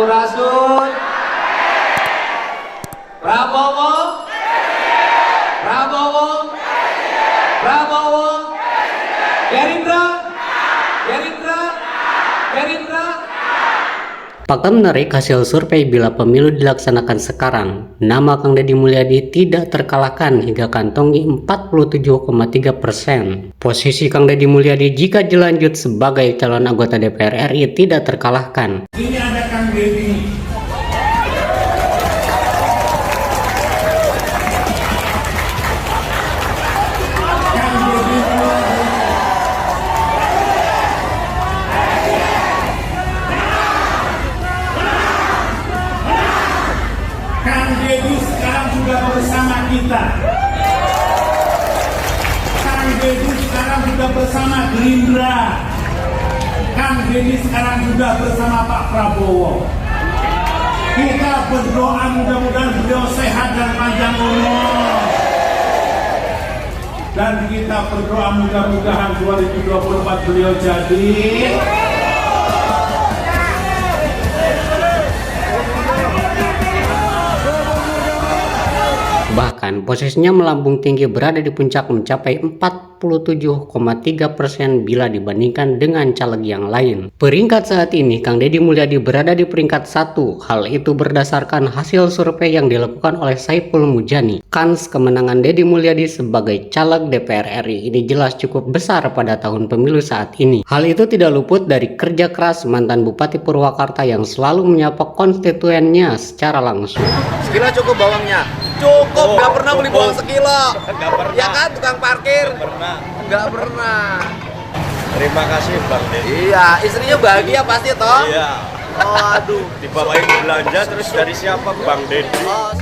Sampurasun. Prabowo. Prabowo. Prabowo. Gerindra. Gerindra. Gerindra. Fakta menarik hasil survei bila pemilu dilaksanakan sekarang, nama Kang Deddy Mulyadi tidak terkalahkan hingga kantongi 47,3%. Posisi Kang Deddy Mulyadi jika dilanjut sebagai calon anggota DPR RI tidak terkalahkan. Ini ada Kang Deddy. Kang Deddy sekarang sudah bersama kita. Kang Deddy sekarang sudah bersama Gerindra. Kang Deddy sekarang sudah bersama Pak Prabowo. Kita berdoa mudah-mudahan beliau sehat dan panjang umur. Dan kita berdoa mudah-mudahan 2024 beliau jadi Bahkan posisinya melambung tinggi berada di puncak mencapai 47,3% bila dibandingkan dengan caleg yang lain. Peringkat saat ini Kang Deddy Mulyadi berada di peringkat 1. Hal itu berdasarkan hasil survei yang dilakukan oleh Saiful Mujani. Kans kemenangan Deddy Mulyadi sebagai caleg DPR RI ini jelas cukup besar pada tahun pemilu saat ini. Hal itu tidak luput dari kerja keras mantan Bupati Purwakarta yang selalu menyapa konstituennya secara langsung. Sekilo cukup bawangnya? Cukup, nggak pernah beli bawang sekilo. Nggak pernah. Ya kan, tukang parkir? Nggak pernah. Terima kasih Bang Deddy. Iya, istrinya bahagia pasti toh? Iya. Oh, aduh. Dibawain belanja terus dari siapa Bang Deddy? Oh.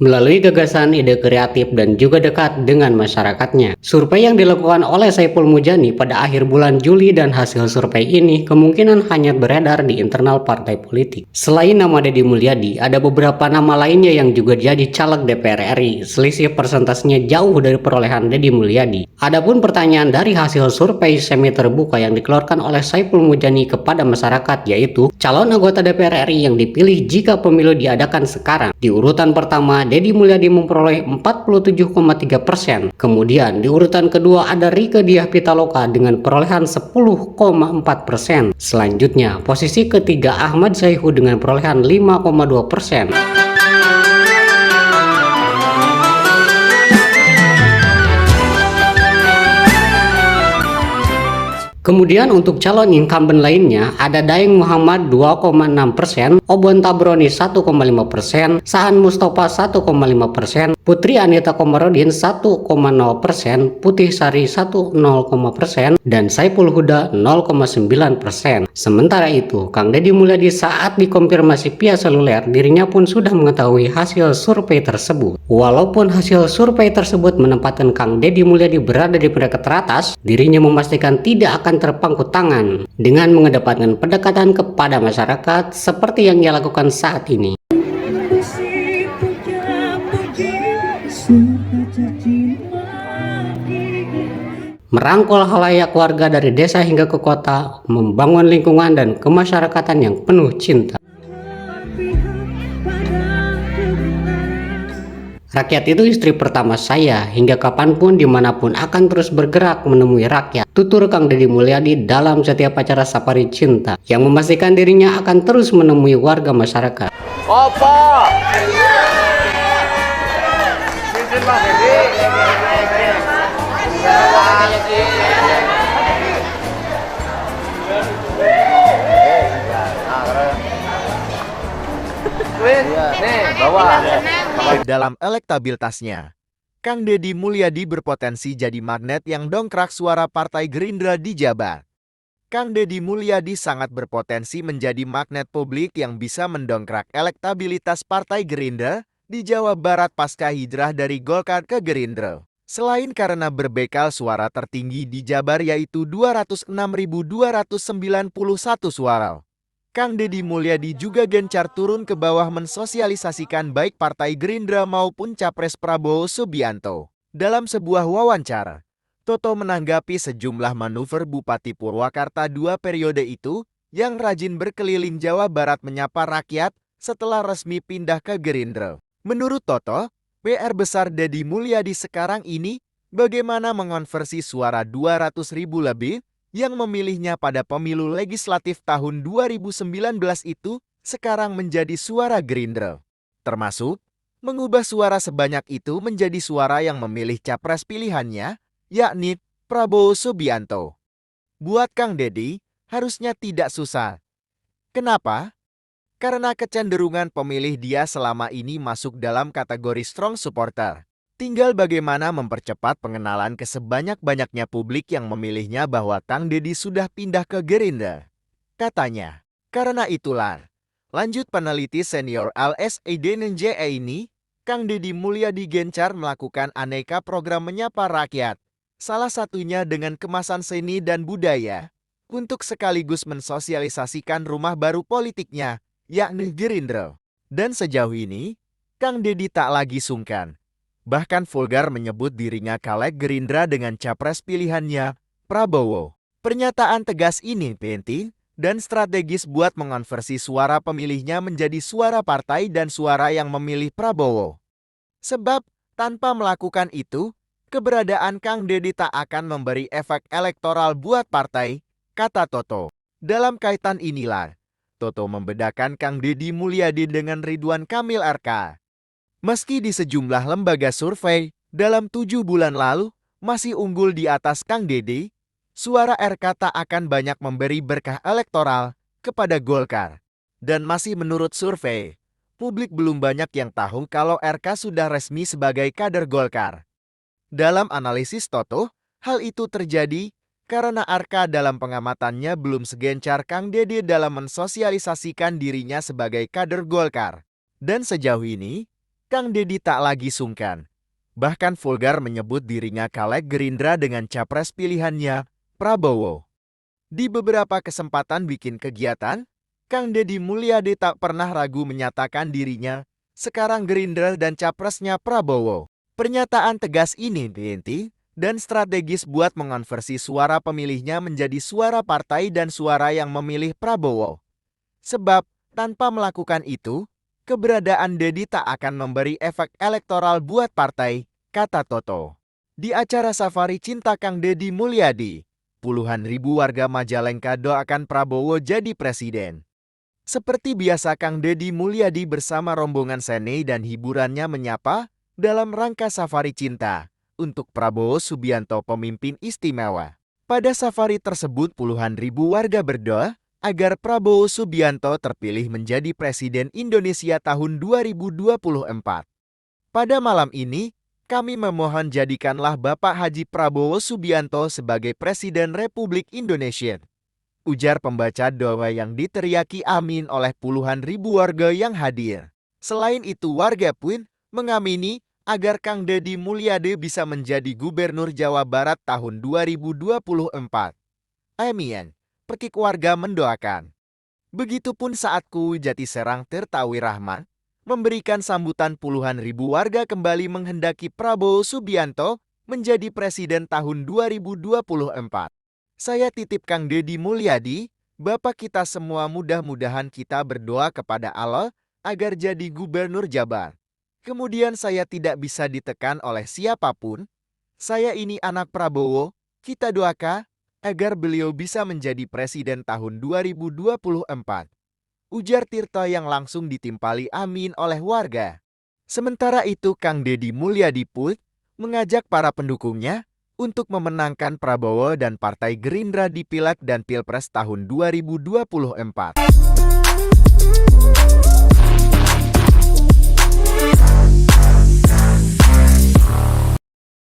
Melalui gagasan, ide kreatif, dan juga dekat dengan masyarakatnya. Survei yang dilakukan oleh Saiful Mujani pada akhir bulan Juli dan hasil survei ini kemungkinan hanya beredar di internal partai politik. Selain nama Deddy Mulyadi, ada beberapa nama lainnya yang juga jadi caleg DPR RI. Selisih persentasenya jauh dari perolehan Deddy Mulyadi. Adapun pertanyaan dari hasil survei semi terbuka yang dikeluarkan oleh Saiful Mujani kepada masyarakat, yaitu calon anggota DPR RI yang dipilih jika pemilu diadakan sekarang. Di urutan pertama, Deddy Mulyadi memperoleh 47,3%. Kemudian di urutan kedua ada Rieke Diah Pitaloka dengan perolehan 10,4%. Selanjutnya posisi ketiga Ahmad Zaihu dengan perolehan 5,2%. Kemudian untuk calon incumbent lainnya ada Daeng Muhammad 2,6%, Obon Tabroni 1,5%, Saan Mustafa 1,5%, Putri Anita Komarudin 1,0%, Putih Sari 1,0%, dan Saiful Huda 0,9%. Sementara itu, Kang Deddy Mulyadi saat dikonfirmasi via seluler, dirinya pun sudah mengetahui hasil survei tersebut. Walaupun hasil survei tersebut menempatkan Kang Deddy Mulyadi berada di peringkat teratas, dirinya memastikan tidak akan terpangku tangan dengan mengedepankan pendekatan kepada masyarakat seperti yang ia lakukan saat ini. Merangkul khalayak warga dari desa hingga ke kota, membangun lingkungan dan kemasyarakatan yang penuh cinta. Rakyat itu istri pertama saya, hingga kapanpun dimanapun akan terus bergerak menemui rakyat. Tutur Kang Deddy Mulyadi dalam setiap acara Safari Cinta, yang memastikan dirinya akan terus menemui warga masyarakat. Opo. Dalam elektabilitasnya, Kang Deddy Mulyadi berpotensi jadi magnet yang dongkrak suara Partai Gerindra di Jabar. Kang Deddy Mulyadi sangat berpotensi menjadi magnet publik yang bisa mendongkrak elektabilitas Partai Gerindra di Jawa Barat pasca hijrah dari Golkar ke Gerindra. Selain karena berbekal suara tertinggi di Jabar yaitu 206.291 suara. Kang Deddy Mulyadi juga gencar turun ke bawah mensosialisasikan baik Partai Gerindra maupun Capres Prabowo Subianto. Dalam sebuah wawancara, Toto menanggapi sejumlah manuver Bupati Purwakarta 2 periode itu yang rajin berkeliling Jawa Barat menyapa rakyat setelah resmi pindah ke Gerindra. Menurut Toto, PR besar Deddy Mulyadi sekarang ini bagaimana mengonversi suara 200.000 lebih yang memilihnya pada pemilu legislatif tahun 2019 itu sekarang menjadi suara Gerindra. Termasuk mengubah suara sebanyak itu menjadi suara yang memilih capres pilihannya, yakni Prabowo Subianto. Buat Kang Deddy, harusnya tidak susah. Kenapa? Karena kecenderungan pemilih dia selama ini masuk dalam kategori strong supporter. Tinggal bagaimana mempercepat pengenalan ke sebanyak-banyaknya publik yang memilihnya bahwa Kang Deddy sudah pindah ke Gerindra. Katanya, karena itulah, lanjut peneliti senior LSI DNJ ini, Kang Deddy Mulyadi gencar melakukan aneka program menyapa rakyat, salah satunya dengan kemasan seni dan budaya, untuk sekaligus mensosialisasikan rumah baru politiknya, yakni Gerindra. Dan sejauh ini, Kang Deddy tak lagi sungkan. Bahkan vulgar menyebut dirinya caleg Gerindra dengan capres pilihannya, Prabowo. Pernyataan tegas ini penting dan strategis buat mengonversi suara pemilihnya menjadi suara partai dan suara yang memilih Prabowo. Sebab, tanpa melakukan itu, keberadaan Kang Deddy tak akan memberi efek elektoral buat partai, kata Toto. Dalam kaitan inilah, Toto membedakan Kang Deddy Mulyadi dengan Ridwan Kamil RK. Meski di sejumlah lembaga survei, dalam 7 bulan lalu, masih unggul di atas Kang Deddy, suara RK tak akan banyak memberi berkah elektoral kepada Golkar. Dan masih menurut survei, publik belum banyak yang tahu kalau RK sudah resmi sebagai kader Golkar. Dalam analisis Toto, hal itu terjadi karena RK dalam pengamatannya belum segencar Kang Deddy dalam mensosialisasikan dirinya sebagai kader Golkar. Dan sejauh ini, Kang Deddy tak lagi sungkan. Bahkan vulgar menyebut dirinya caleg Gerindra dengan capres pilihannya, Prabowo. Di beberapa kesempatan bikin kegiatan, Kang Deddy Mulyadi tak pernah ragu menyatakan dirinya sekarang Gerindra dan capresnya Prabowo. Pernyataan tegas ini penting dan strategis buat mengonversi suara pemilihnya menjadi suara partai dan suara yang memilih Prabowo. Sebab, tanpa melakukan itu, keberadaan Deddy tak akan memberi efek elektoral buat partai, kata Toto. Di acara Safari Cinta Kang Deddy Mulyadi, puluhan ribu warga Majalengka doakan Prabowo jadi presiden. Seperti biasa Kang Deddy Mulyadi bersama rombongan seni dan hiburannya menyapa dalam rangka Safari Cinta untuk Prabowo Subianto pemimpin istimewa. Pada safari tersebut puluhan ribu warga berdoa agar Prabowo Subianto terpilih menjadi Presiden Indonesia tahun 2024. Pada malam ini, kami memohon jadikanlah Bapak Haji Prabowo Subianto sebagai Presiden Republik Indonesia. Ujar pembaca doa yang diteriaki amin oleh puluhan ribu warga yang hadir. Selain itu warga pun mengamini agar Kang Deddy Mulyadi bisa menjadi Gubernur Jawa Barat tahun 2024. Amin. Perkik warga mendoakan. Begitupun saat Ku Jati Serang Tirtawi Rahman memberikan sambutan puluhan ribu warga kembali menghendaki Prabowo Subianto menjadi presiden tahun 2024. Saya titip Kang Deddy Mulyadi, Bapak kita semua mudah-mudahan kita berdoa kepada Allah agar jadi Gubernur Jabar. Kemudian saya tidak bisa ditekan oleh siapapun. Saya ini anak Prabowo, kita doakan agar beliau bisa menjadi presiden tahun 2024. Ujar Tirta yang langsung ditimpali amin oleh warga. Sementara itu Kang Deddy Mulyadi pun mengajak para pendukungnya untuk memenangkan Prabowo dan Partai Gerindra di Pileg dan Pilpres tahun 2024.